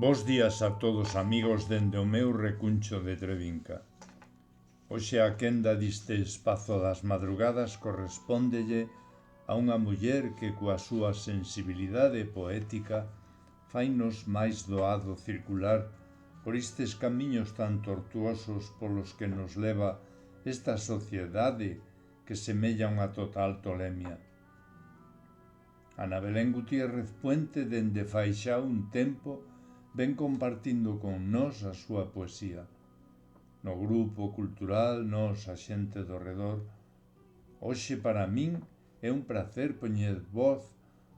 Bos días a todos amigos dende o meu recuncho de Trevinca. Hoxe a quenda diste espazo das madrugadas correspóndelle a unha muller que coa súa sensibilidade poética fainos máis doado circular por estes camiños tan tortuosos polos que nos leva esta sociedade que semella unha total tolemia. Ana Belén Gutiérrez Puente dende fai xa un tempo ven compartindo con nós a súa poesía. No grupo cultural Nós a xente do redor, hoxe para min é un prazer poñer voz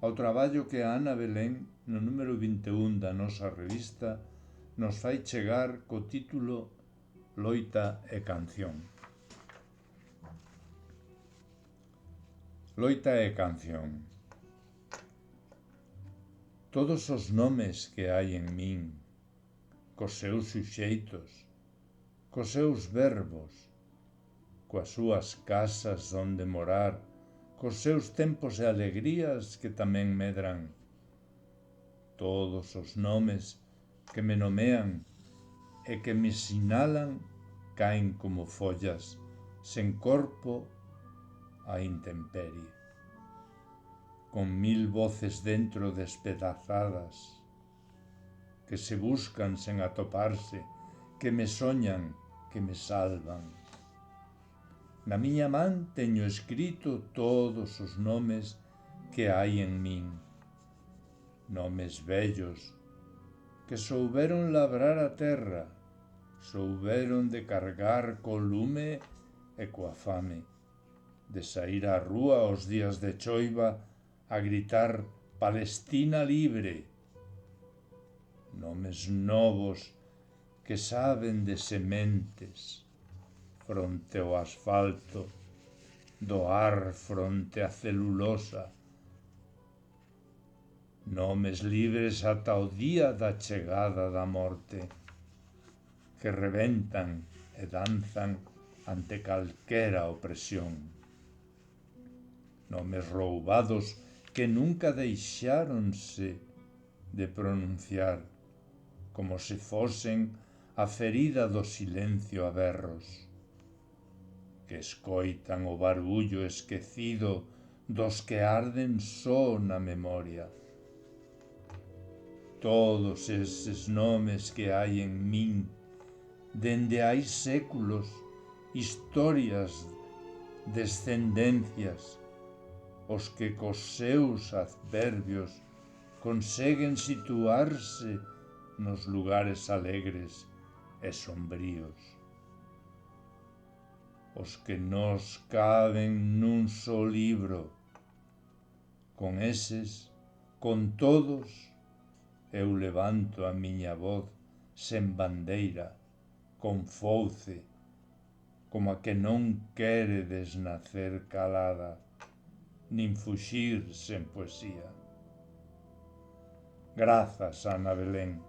ao traballo que a Ana Belén, no número 21 da nosa revista, nos fai chegar co título Loita e canción. Loita e canción. Todos os nomes que hai en min, cos seus suxeitos, cos seus verbos, coas súas casas onde morar, cos seus tempos e alegrías que tamén medran. Todos os nomes que me nomean e que me sinalan caen como follas, sen corpo, a intemperie. Con 1000 voces dentro despedazadas, que se buscan sen atoparse, que me soñan, que me salvan. Na miña man teño escrito todos os nomes que hai en min. Nomes vellos, que souberon labrar a terra, souberon de cargar co lume e coa fame, de saír á rúa os días de choiva a gritar Palestina libre. Nomes novos que saben de sementes fronte ao asfalto, do ar fronte á celulosa. Nomes libres ata o día da chegada da morte, que rebentan e danzan ante calquera opresión. Nomes roubados que nunca deixáronse de pronunciar, como se fosen a ferida do silencio a berros, que escoitan o barullo esquecido dos que arden só na memoria. Todos eses nomes que hai en min, dende hai séculos, historias, descendencias, os que cos seus adverbios conseguen situarse nos lugares alegres e sombríos. Os que nos caben nun só libro. Con eses, con todos, eu levanto a miña voz sen bandeira, con fouce, como a que non quere desnacer calada, nin fuxir sen poesía. Grazas, Ana Belén.